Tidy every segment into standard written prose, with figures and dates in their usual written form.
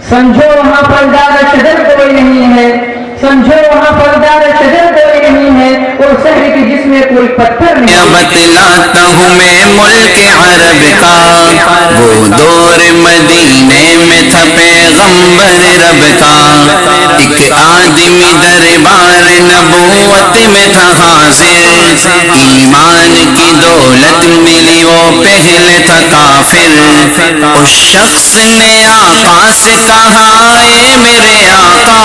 سمجھو وہاں پھلدار شجر کوئی نہیں ہے، سمجھو وہاں پھلدار شجر کوئی نہیں ہے، اور شہر کی جس میں کوئی پتھر نہیں ہے۔ بتلاتا ہوں میں ملک عرب کا، وہ دور مدینے میں تھا پیغمبر رب کا، ایک آدمی دربار نبوت میں تھا حاضر، ایمان کی دولت ملی وہ پہلے تھا کافر، اس شخص نے آقا سے کہا اے میرے آقا،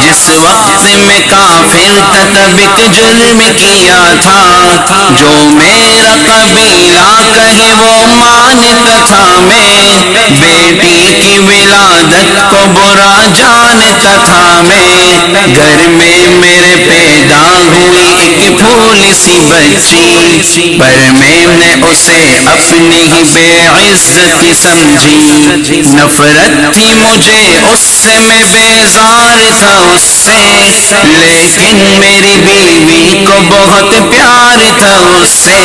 جس وقت میں کافر تھا تب ایک جرم کیا تھا، جو میرا قبیلہ کہے وہ مانتا تھا، میں بیٹی کی ولادت کو برا جانتا تھا، میں گھر میں میرے پیدا ہوئی ایک پھول سی بچی، پر میں نے اسے اپنی ہی بے عزت سمجھی، نفرت تھی مجھے اس سے، میں بیزار تھا اس سے، لیکن میری بیوی کو بہت پیار تھا اس سے،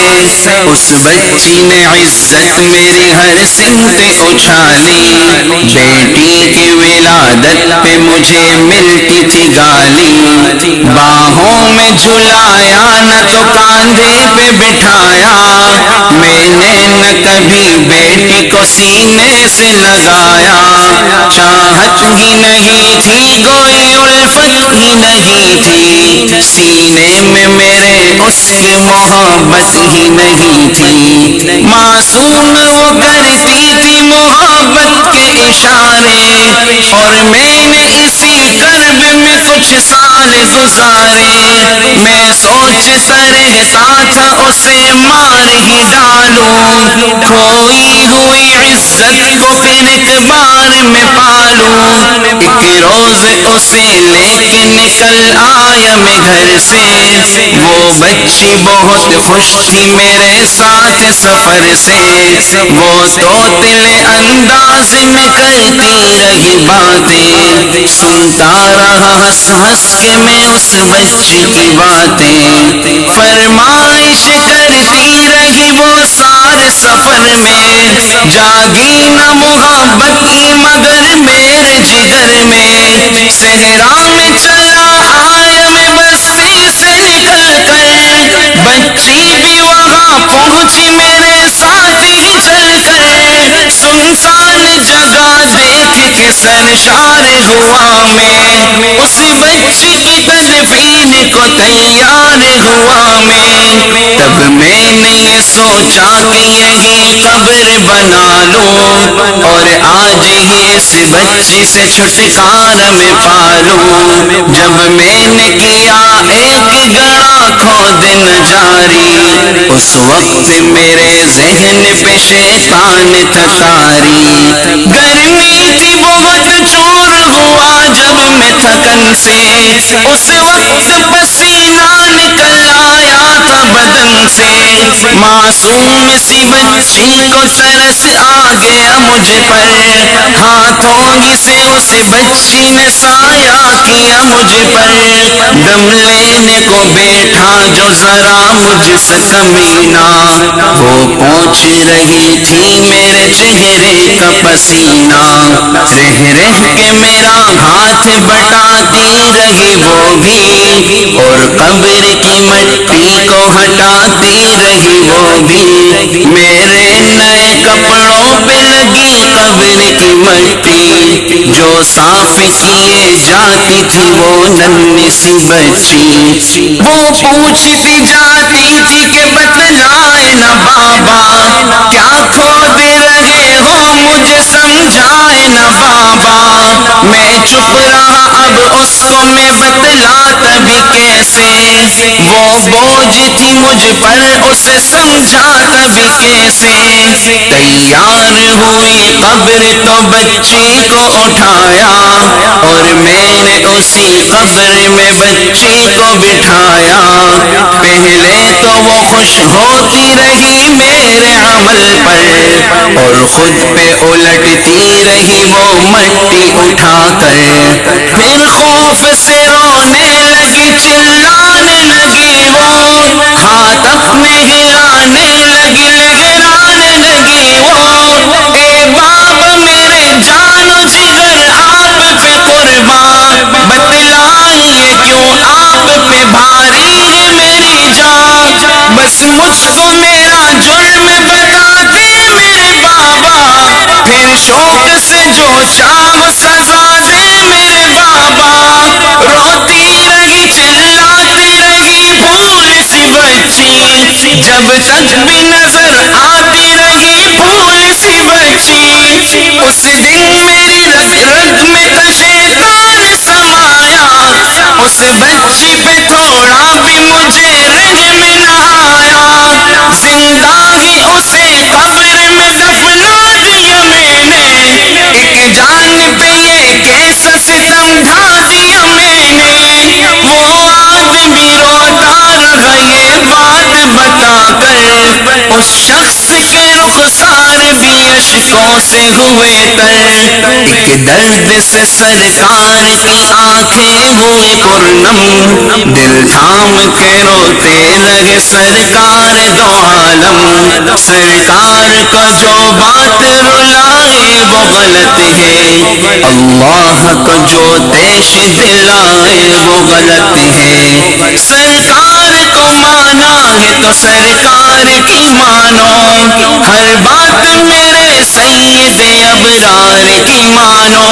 اس بچی نے عزت میری ہر سمت اچھالی، بیٹی کی ولادت پہ مجھے ملتی تھی گالی، باہوں میں جھلایا نہ تو کاندھے پہ بٹھایا، میں نے نہ کبھی بیٹی کو سینے سے لگایا، چاہت ہی نہیں تھی کوئی الفت ہی نہیں تھی، سینے میں میرے اس کی محبت ہی نہیں تھی، معصوم وہ کرتی تھی محبت کے اشارے، اور میں نے اسی کرب میں کچھ سال گزارے، میں سوچتا رہتا تھا اسے مار ہی ڈالوں، کھوئی ہوئی عزت کو پھر ایک بار میں پالوں، ایک روز اسے لے کے نکل آیا میں گھر سے، وہ بچی بہت خوش تھی میرے ساتھ سفر سے، وہ توتلے انداز میں کرتی رہی باتیں، سنتا رہا ہنس ہنس کے میں اس بچی کی باتیں، فرمائش کرتی رہی وہ سارے سفر میں، جاگی نہ محبت کی مگر میرے جگر میں، صحرا میں چلا آیا میں بستی سے نکل کر، بچی بھی وہاں پہنچی میرے ساتھ ہی چل کر، سنسان جگہ دیکھ کے سرشار ہوا میں، اس بچی کی تدفین کو تیار ہوا میں، تب میں نے یہ سوچا کہ یہی قبر بنا لوں، اور آج ہی اس بچی سے چھٹکارا میں پالوں، جب میں نے کیا ایک گڑا کھودن جاری، اس وقت میرے ذہن پہ شیطان تھا طاری، گرمی تھی بہت چور ہوا جب میں تھکن سے، اس وقت پسینہ نکل آیا تھا بدن سے، معصوم سی بچی کو ترس آ گیا مجھ پر، ہاتھوں ہی سے اس بچی نے سایہ کیا مجھ پر، دم لینے کو بیٹھا جو ذرا مجھ سے کمینہ، وہ پوچھ رہی تھی میرے چہرے کا پسینہ، رہ رہ کے میرا ہاتھ بٹاتی رہی وہ بھی، اور قبر کی مٹی کو ہٹاتی رہی وہ بھی، میرے نئے کپڑوں پہ لگی قبر کی مٹی، جو صاف کیے جاتی تھی وہ ننھی سی بچی، وہ پوچھتی جاتی تھی کہ بتلائے نا بابا، کیا کھود رہے ہو مجھے سمجھائے نا بابا، میں چپ رہا اب اس کو میں بتلاتا بھی کیسے، وہ بوجھ تھی مجھ پر اسے سمجھاتا بھی کیسے، تیار ہوئی قبر تو بچی کو اٹھایا، اور میں نے اسی قبر میں بچی کو بٹھایا، پہلے تو وہ خوش ہوتی رہی میرے عمل پر، اور خود پہ الٹتی رہی وہ مٹی اٹھا کر، پھر خوف سے رونے لگی چلانے لگی وہ، ہاتھ اپنے ہلانے لگی لہرانے لگی وہ، اے بابا میرے جان مجھ کو میرا جرم بتا دے میرے بابا، پھر شوق سے جو چاہو سزا دے میرے بابا۔ روتی رہی چلاتی رہی بھول سی بچی، جب تک بھی نظر آتی رہی بھول سی بچی۔ اس دن میری رگ رگ میں شیطان سمایا، اس بچی پہ تھوڑا بھی مجھے رحم نہ آیا۔ زندہ ہی اسے قبر میں دفنا دیا میں نے، ایک جان پہ یہ کیسا ستم ڈھا دیا میں نے۔ وہ آدمی روتا رہا یہ بات بتا کر، اس شخص کے رخسار بھی اشکوں سے ہوئے تر۔ ایک درد سے سرکار کی آنکھیں ہوئی پرنم، دل تھام کے روتے لگے سرکار دو عالم۔ سرکار کا جو بات رلائے وہ غلط ہے، اللہ کا جو دیش دلائے وہ غلط ہے۔ سرکار کو مانا ہے تو سرکار کی مانو، ہر بات میرے سید ابرار کی مانو۔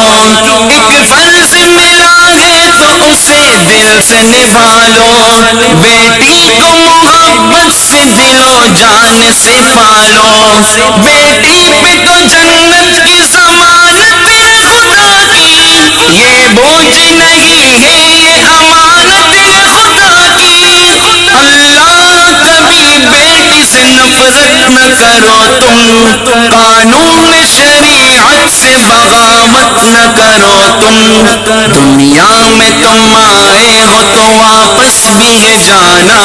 ایک فرض ملا ہے تو اسے دل سے نبھا لو، بیٹی کو محبت سے دل و جان سے پالو۔ بیٹی پہ تو جنت کی ضمانت ہے خدا کی، یہ بوجھ نہیں ہے یہ امانت ہے خدا کی۔ اللہ کبھی بیٹی سے نفرت نہ کرو تم، قانون شریعت سے بغاوت نہ کرو تم۔ دنیا میں تم آئے ہو تو واپس بھی ہے جانا،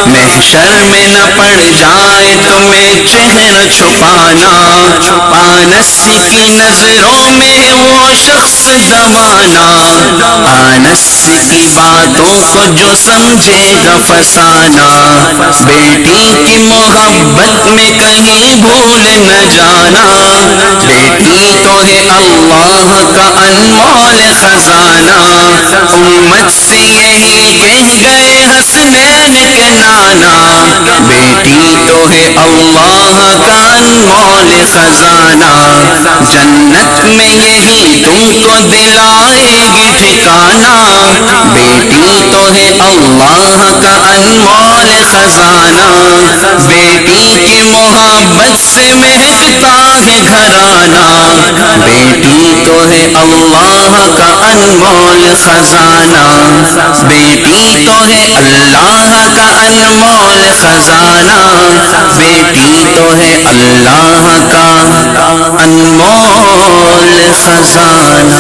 محشر میں نہ پڑ جائے تمہیں چہرہ چھپانا۔ آنس کی نظروں میں وہ شخص دوانا، آنس کی باتوں کو جو سمجھے گا فسانا۔ بیٹی کی محبت میں کہیں بھول نہ جانا، بیٹی تو ہے اللہ کا انمول خزانہ۔ امت سے یہی کہہ گئے حسنین کے نانا، بیٹی تو ہے اللہ کا انمول خزانہ۔ جنت میں یہی تم کو دلائے گی ٹھکانہ، بیٹی تو ہے اللہ کا انمول خزانہ۔ بیٹی کی محبت سے مہکتا ہے گھرانہ، بیٹی تو ہے اللہ کا انمول خزانہ۔ بیٹی تو ہے اللہ کا انمول خزانہ، بیٹی تو ہے اللہ کا انمول خزانہ۔